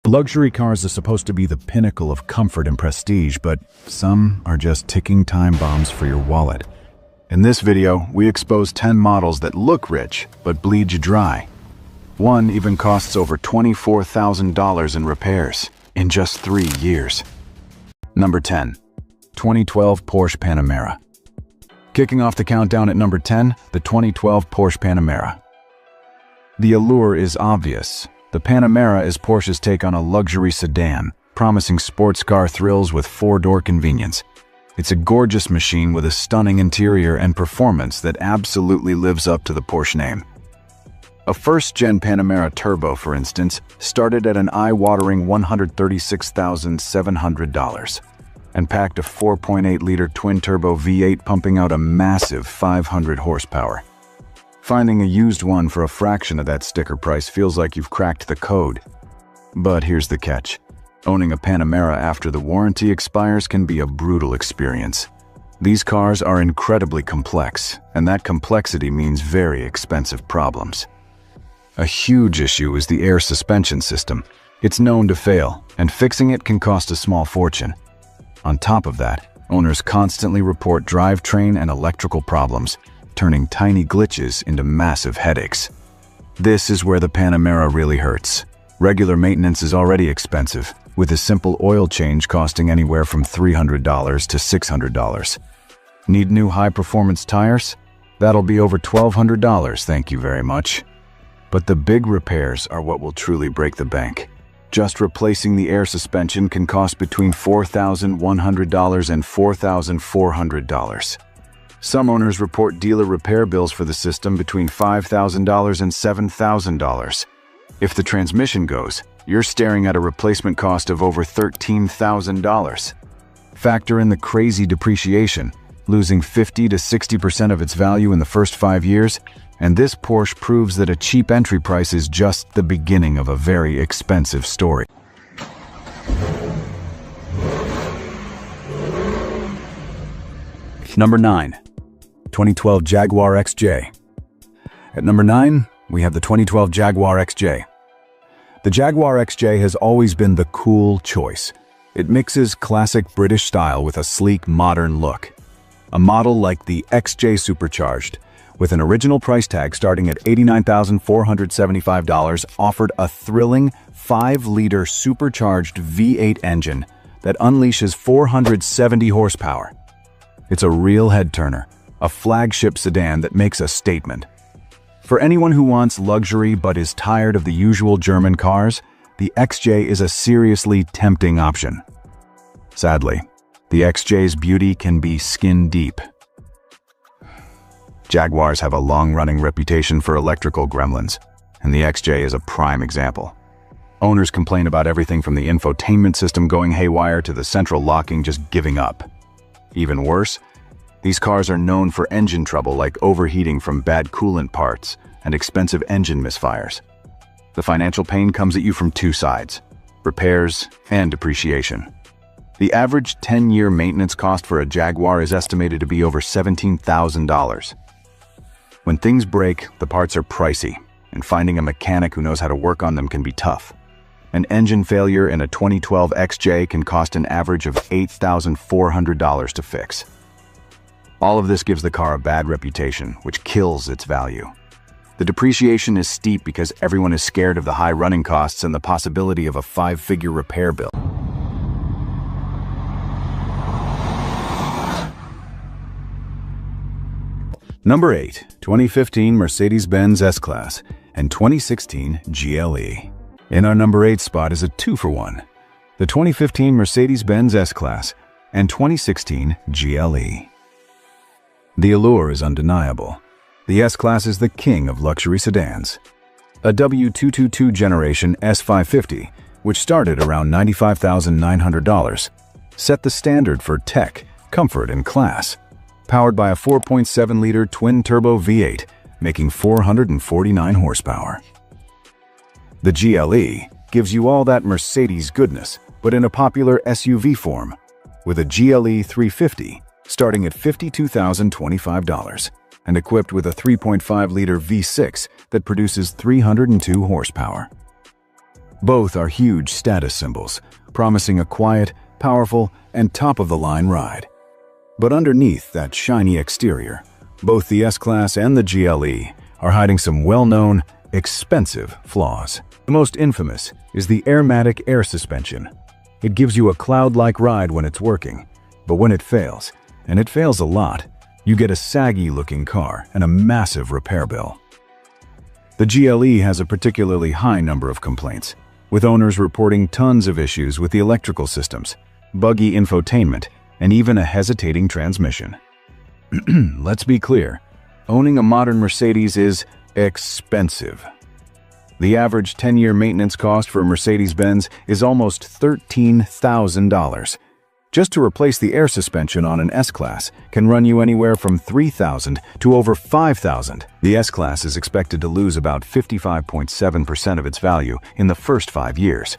Luxury cars are supposed to be the pinnacle of comfort and prestige, but some are just ticking time bombs for your wallet. In this video, we expose 10 models that look rich, but bleed you dry. One even costs over $24,000 in repairs in just 3 years. Number 10. 2012 Porsche Panamera. Kicking off the countdown at number 10, the 2012 Porsche Panamera. The allure is obvious. The Panamera is Porsche's take on a luxury sedan, promising sports car thrills with 4-door convenience. It's a gorgeous machine with a stunning interior and performance that absolutely lives up to the Porsche name. A first-gen Panamera Turbo, for instance, started at an eye-watering $136,700 and packed a 4.8-liter twin-turbo V8 pumping out a massive 500 horsepower. Finding a used one for a fraction of that sticker price feels like you've cracked the code. But here's the catch. Owning a Panamera after the warranty expires can be a brutal experience. These cars are incredibly complex, and that complexity means very expensive problems. A huge issue is the air suspension system. It's known to fail, and fixing it can cost a small fortune. On top of that, owners constantly report drivetrain and electrical problems, turning tiny glitches into massive headaches. This is where the Panamera really hurts. Regular maintenance is already expensive, with a simple oil change costing anywhere from $300 to $600. Need new high-performance tires? That'll be over $1,200, thank you very much. But the big repairs are what will truly break the bank. Just replacing the air suspension can cost between $4,100 and $4,400. Some owners report dealer repair bills for the system between $5,000 and $7,000. If the transmission goes, you're staring at a replacement cost of over $13,000. Factor in the crazy depreciation, losing 50 to 60% of its value in the first 5 years, and this Porsche proves that a cheap entry price is just the beginning of a very expensive story. Number 9. 2012 Jaguar XJ. At number 9, we have the 2012 Jaguar XJ. The Jaguar XJ has always been the cool choice. It mixes classic British style with a sleek, modern look. A model like the XJ Supercharged, with an original price tag starting at $89,475, offered a thrilling 5-liter supercharged V8 engine that unleashes 470 horsepower. It's a real head-turner, a flagship sedan that makes a statement. For anyone who wants luxury but is tired of the usual German cars, the XJ is a seriously tempting option. Sadly, the XJ's beauty can be skin-deep. Jaguars have a long-running reputation for electrical gremlins, and the XJ is a prime example. Owners complain about everything from the infotainment system going haywire to the central locking just giving up. Even worse, these cars are known for engine trouble like overheating from bad coolant parts and expensive engine misfires. The financial pain comes at you from two sides: repairs and depreciation. The average 10-year maintenance cost for a Jaguar is estimated to be over $17,000. When things break, the parts are pricey, and finding a mechanic who knows how to work on them can be tough. An engine failure in a 2012 XJ can cost an average of $8,400 to fix. All of this gives the car a bad reputation, which kills its value. The depreciation is steep because everyone is scared of the high running costs and the possibility of a 5-figure repair bill. Number 8. 2015 Mercedes-Benz S-Class and 2016 GLE. In our number 8 spot is a 2-for-1. The 2015 Mercedes-Benz S-Class and 2016 GLE. The allure is undeniable. The S-Class is the king of luxury sedans. A W222 generation S550, which started around $95,900, set the standard for tech, comfort, and class. Powered by a 4.7-liter twin-turbo V8, making 449 horsepower. The GLE gives you all that Mercedes goodness, but in a popular SUV form, with a GLE 350 starting at $52,025 and equipped with a 3.5-liter V6 that produces 302 horsepower. Both are huge status symbols, promising a quiet, powerful, and top-of-the-line ride. But underneath that shiny exterior, both the S-Class and the GLE are hiding some well-known, expensive flaws. The most infamous is the Airmatic air suspension. It gives you a cloud-like ride when it's working, but when it fails, and it fails a lot, you get a saggy-looking car and a massive repair bill. The GLE has a particularly high number of complaints, with owners reporting tons of issues with the electrical systems, buggy infotainment, and even a hesitating transmission. Let's be clear, owning a modern Mercedes is expensive. The average 10-year maintenance cost for a Mercedes-Benz is almost $13,000. Just to replace the air suspension on an S-Class can run you anywhere from $3,000 to over $5,000. The S-Class is expected to lose about 55.7% of its value in the first 5 years.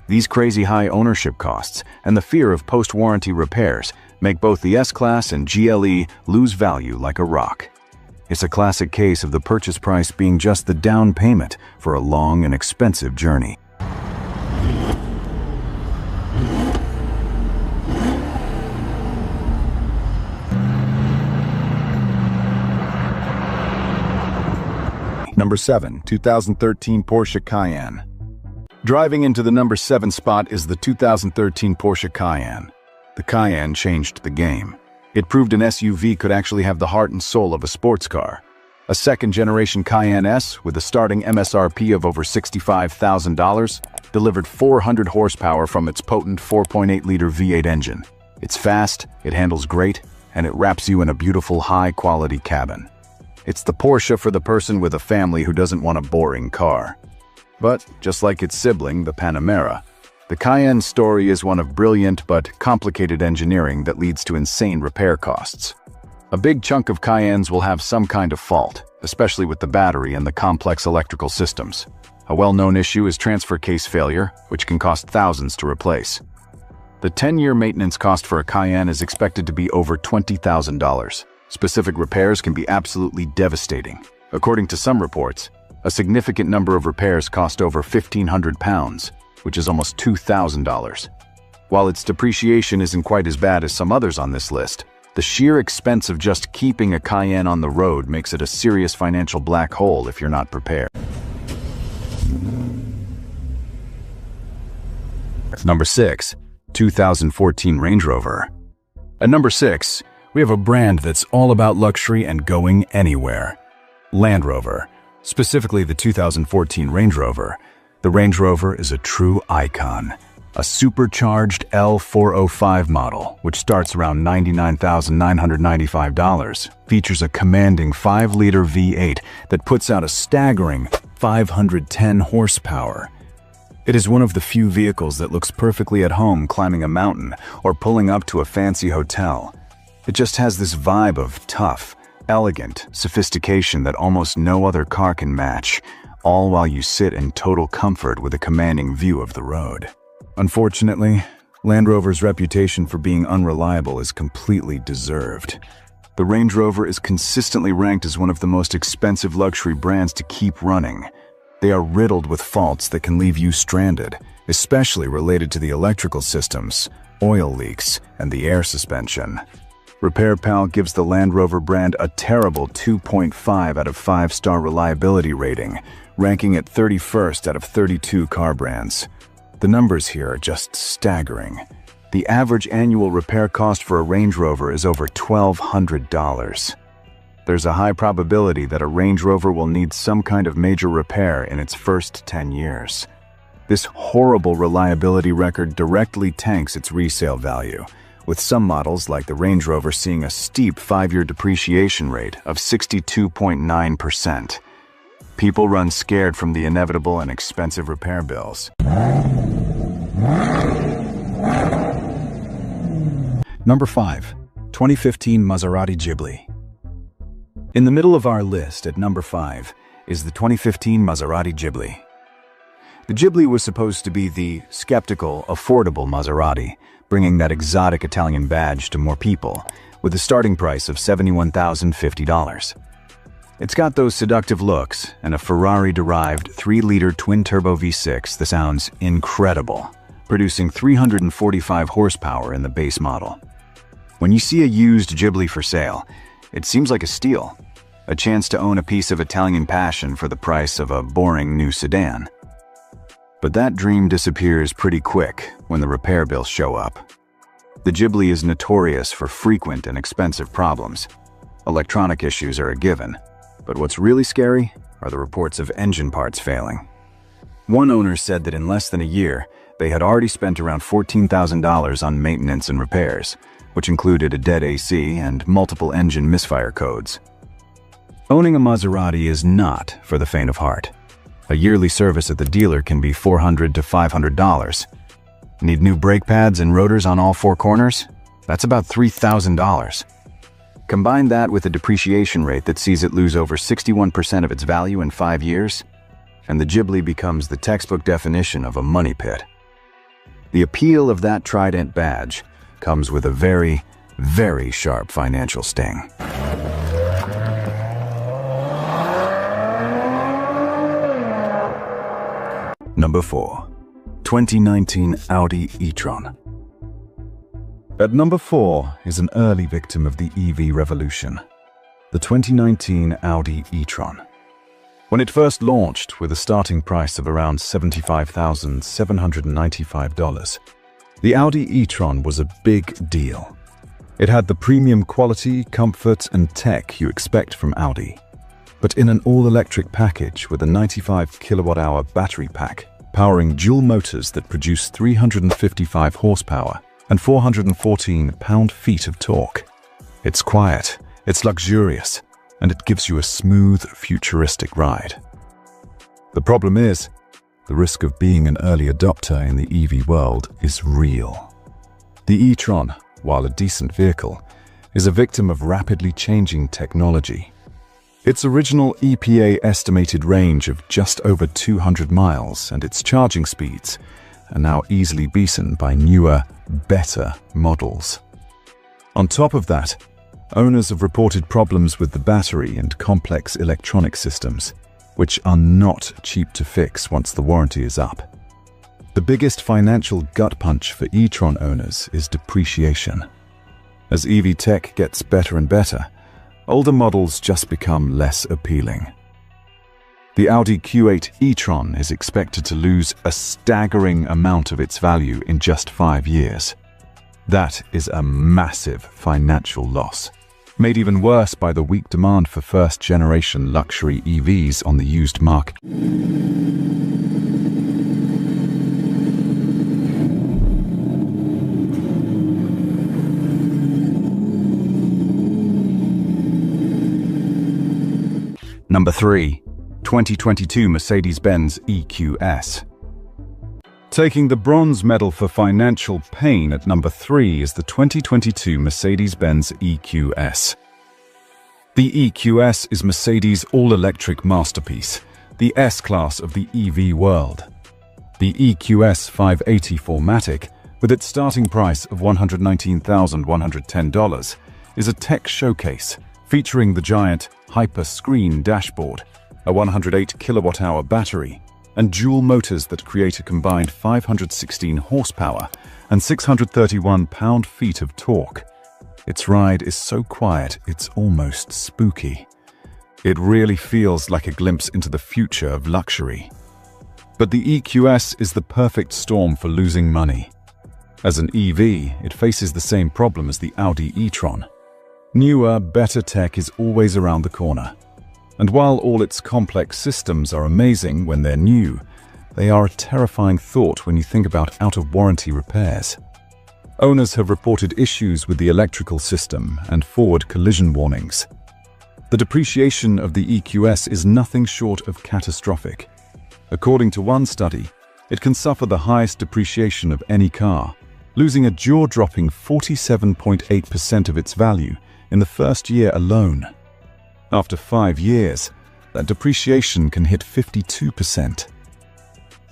These crazy high ownership costs and the fear of post-warranty repairs make both the S-Class and GLE lose value like a rock. It's a classic case of the purchase price being just the down payment for a long and expensive journey. Number 7. 2013 Porsche Cayenne. Driving into the number 7 spot is the 2013 Porsche Cayenne. The Cayenne changed the game. It proved an SUV could actually have the heart and soul of a sports car. A second-generation Cayenne S with a starting MSRP of over $65,000 delivered 400 horsepower from its potent 4.8-liter V8 engine. It's fast, it handles great, and it wraps you in a beautiful high-quality cabin. It's the Porsche for the person with a family who doesn't want a boring car. But, just like its sibling, the Panamera, the Cayenne's story is one of brilliant but complicated engineering that leads to insane repair costs. A big chunk of Cayennes will have some kind of fault, especially with the battery and the complex electrical systems. A well-known issue is transfer case failure, which can cost thousands to replace. The 10-year maintenance cost for a Cayenne is expected to be over $20,000. Specific repairs can be absolutely devastating. According to some reports, a significant number of repairs cost over £1,500, which is almost $2,000. While its depreciation isn't quite as bad as some others on this list, the sheer expense of just keeping a Cayenne on the road makes it a serious financial black hole if you're not prepared. Number 6. 2014 Range Rover. At number 6, we have a brand that's all about luxury and going anywhere. Land Rover, specifically the 2014 Range Rover. The Range Rover is a true icon. A supercharged L405 model, which starts around $99,995, features a commanding 5-liter V8 that puts out a staggering 510 horsepower. It is one of the few vehicles that looks perfectly at home climbing a mountain or pulling up to a fancy hotel. It just has this vibe of tough, elegant sophistication that almost no other car can match, all while you sit in total comfort with a commanding view of the road. Unfortunately, Land Rover's reputation for being unreliable is completely deserved. The Range Rover is consistently ranked as one of the most expensive luxury brands to keep running. They are riddled with faults that can leave you stranded, especially related to the electrical systems, oil leaks, and the air suspension. RepairPal gives the Land Rover brand a terrible 2.5 out of 5-star reliability rating, ranking it 31st out of 32 car brands. The numbers here are just staggering. The average annual repair cost for a Range Rover is over $1,200. There's a high probability that a Range Rover will need some kind of major repair in its first 10 years. This horrible reliability record directly tanks its resale value, with some models like the Range Rover seeing a steep 5-year depreciation rate of 62.9%. People run scared from the inevitable and expensive repair bills. Number 5. 2015 Maserati Ghibli. In the middle of our list at number 5 is the 2015 Maserati Ghibli. The Ghibli was supposed to be the skeptical, affordable Maserati, bringing that exotic Italian badge to more people, with a starting price of $71,050. It's got those seductive looks and a Ferrari-derived 3-liter twin-turbo V6 that sounds incredible, producing 345 horsepower in the base model. When you see a used Ghibli for sale, it seems like a steal, a chance to own a piece of Italian passion for the price of a boring new sedan. But that dream disappears pretty quick when the repair bills show up. The Ghibli is notorious for frequent and expensive problems. Electronic issues are a given, but what's really scary are the reports of engine parts failing. One owner said that in less than a year, they had already spent around $14,000 on maintenance and repairs, which included a dead AC and multiple engine misfire codes. Owning a Maserati is not for the faint of heart. A yearly service at the dealer can be $400 to $500. Need new brake pads and rotors on all 4 corners? That's about $3,000. Combine that with a depreciation rate that sees it lose over 61% of its value in 5 years, and the Ghibli becomes the textbook definition of a money pit. The appeal of that Trident badge comes with a very, very sharp financial sting. Number 4. 2019 Audi e-tron. At number 4 is an early victim of the EV revolution, the 2019 Audi e-tron. When it first launched with a starting price of around $75,795, the Audi e-tron was a big deal. It had the premium quality, comfort, and tech you expect from Audi, but in an all-electric package with a 95 kilowatt-hour battery pack, powering dual motors that produce 355 horsepower and 414 pound-feet of torque. It's quiet, it's luxurious, and it gives you a smooth, futuristic ride. The problem is, the risk of being an early adopter in the EV world is real. The e-tron, while a decent vehicle, is a victim of rapidly changing technology. Its original EPA estimated range of just over 200 miles and its charging speeds are now easily beaten by newer, better models. On top of that, owners have reported problems with the battery and complex electronic systems, which are not cheap to fix once the warranty is up. The biggest financial gut punch for e-tron owners is depreciation. As EV tech gets better and better, older models just become less appealing. The Audi Q8 e-tron is expected to lose a staggering amount of its value in just 5 years. That is a massive financial loss, made even worse by the weak demand for first-generation luxury EVs on the used market. Number 3. 2022 Mercedes-Benz EQS. Taking the bronze medal for financial pain at number 3 is the 2022 Mercedes-Benz EQS. The EQS is Mercedes' all-electric masterpiece, the S-Class of the EV world. The EQS 580 4MATIC, with its starting price of $119,110, is a tech showcase featuring the giant hyper-screen dashboard, a 108 kilowatt-hour battery, and dual motors that create a combined 516 horsepower and 631 pound-feet of torque. Its ride is so quiet it's almost spooky. It really feels like a glimpse into the future of luxury. But the EQS is the perfect storm for losing money. As an EV, it faces the same problem as the Audi e-tron. Newer, better tech is always around the corner. And while all its complex systems are amazing when they're new, they are a terrifying thought when you think about out-of-warranty repairs. Owners have reported issues with the electrical system and forward collision warnings. The depreciation of the EQS is nothing short of catastrophic. According to one study, it can suffer the highest depreciation of any car, losing a jaw-dropping 47.8% of its value in the first year alone. After 5 years, that depreciation can hit 52%.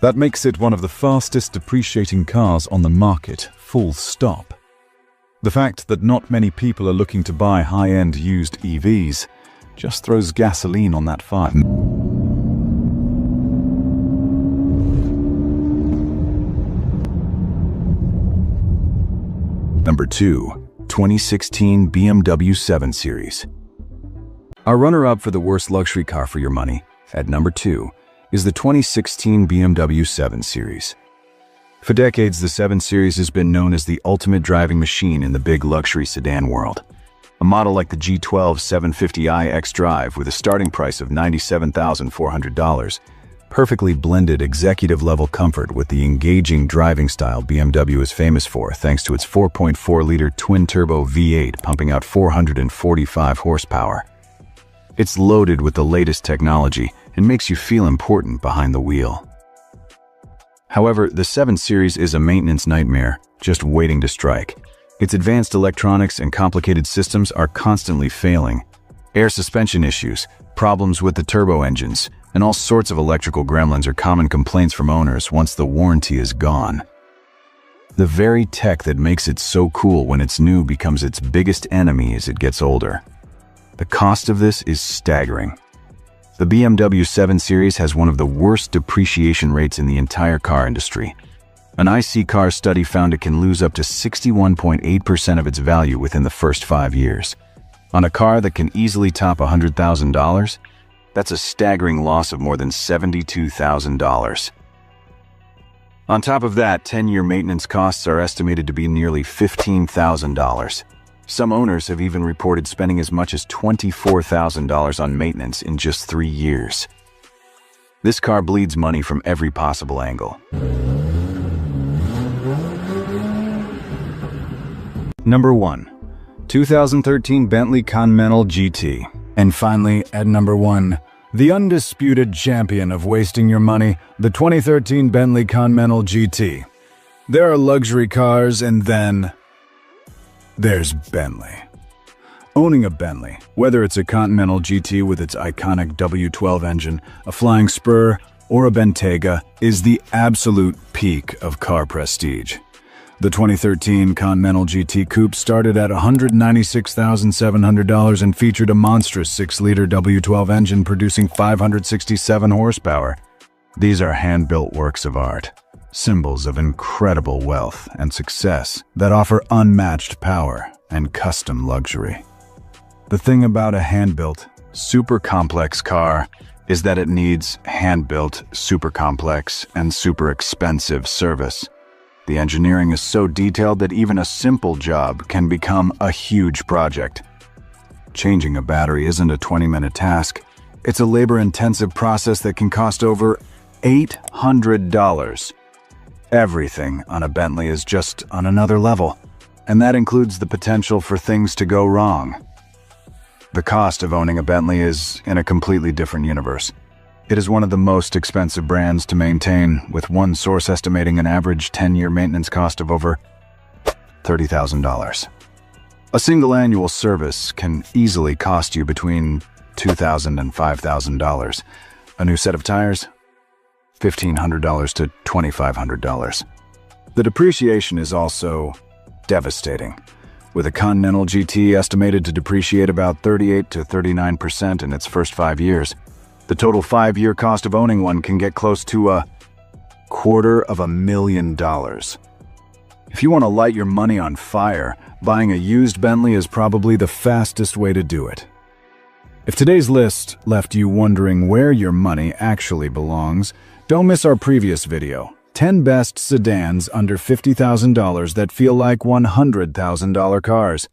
That makes it one of the fastest depreciating cars on the market, full stop. The fact that not many people are looking to buy high-end used EVs just throws gasoline on that fun. Number 2. 2016 BMW 7 Series. Our runner-up for the worst luxury car for your money, at number 2, is the 2016 BMW 7 Series. For decades, the 7 Series has been known as the ultimate driving machine in the big luxury sedan world. A model like the G12 750i xDrive with a starting price of $97,400, perfectly blended executive-level comfort with the engaging driving style BMW is famous for, thanks to its 4.4-liter twin-turbo V8 pumping out 445 horsepower. It's loaded with the latest technology and makes you feel important behind the wheel. However, the 7 Series is a maintenance nightmare, just waiting to strike. Its advanced electronics and complicated systems are constantly failing. Air suspension issues, problems with the turbo engines, and all sorts of electrical gremlins are common complaints from owners once the warranty is gone. The very tech that makes it so cool when it's new becomes its biggest enemy as it gets older. The cost of this is staggering. The BMW 7 Series has one of the worst depreciation rates in the entire car industry. An IC car study found it can lose up to 61.8% of its value within the first 5 years. On a car that can easily top $100,000, that's a staggering loss of more than $72,000. On top of that, 10-year maintenance costs are estimated to be nearly $15,000. Some owners have even reported spending as much as $24,000 on maintenance in just 3 years. This car bleeds money from every possible angle. Number 1. 2013 Bentley Continental GT. And finally, at number 1, the undisputed champion of wasting your money, the 2013 Bentley Continental GT. There are luxury cars, and then there's Bentley. Owning a Bentley, whether it's a Continental GT with its iconic W12 engine, a flying spur, or a Bentayga, is the absolute peak of car prestige. The 2013 Continental GT Coupe started at $196,700 and featured a monstrous 6-liter W12 engine producing 567 horsepower. These are hand-built works of art, symbols of incredible wealth and success that offer unmatched power and custom luxury. The thing about a hand-built, super complex car is that it needs hand-built, super complex, and super expensive service. The engineering is so detailed that even a simple job can become a huge project. Changing a battery isn't a 20-minute task. It's a labor-intensive process that can cost over $800. Everything on a Bentley is just on another level, and that includes the potential for things to go wrong. The cost of owning a Bentley is in a completely different universe. It is one of the most expensive brands to maintain, with one source estimating an average 10-year maintenance cost of over $30,000. A single annual service can easily cost you between $2,000 and $5,000. A new set of tires? $1,500 to $2,500. The depreciation is also devastating, with a Continental GT estimated to depreciate about 38 to 39% in its first 5 years. The total 5-year cost of owning one can get close to $250,000. If you want to light your money on fire, buying a used Bentley is probably the fastest way to do it. If today's list left you wondering where your money actually belongs, don't miss our previous video, 10 best sedans under $50,000 that feel like $100,000 cars.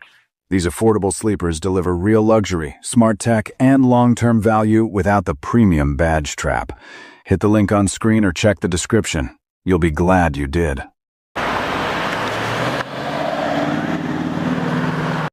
These affordable sleepers deliver real luxury, smart tech, and long-term value without the premium badge trap. Hit the link on screen or check the description. You'll be glad you did.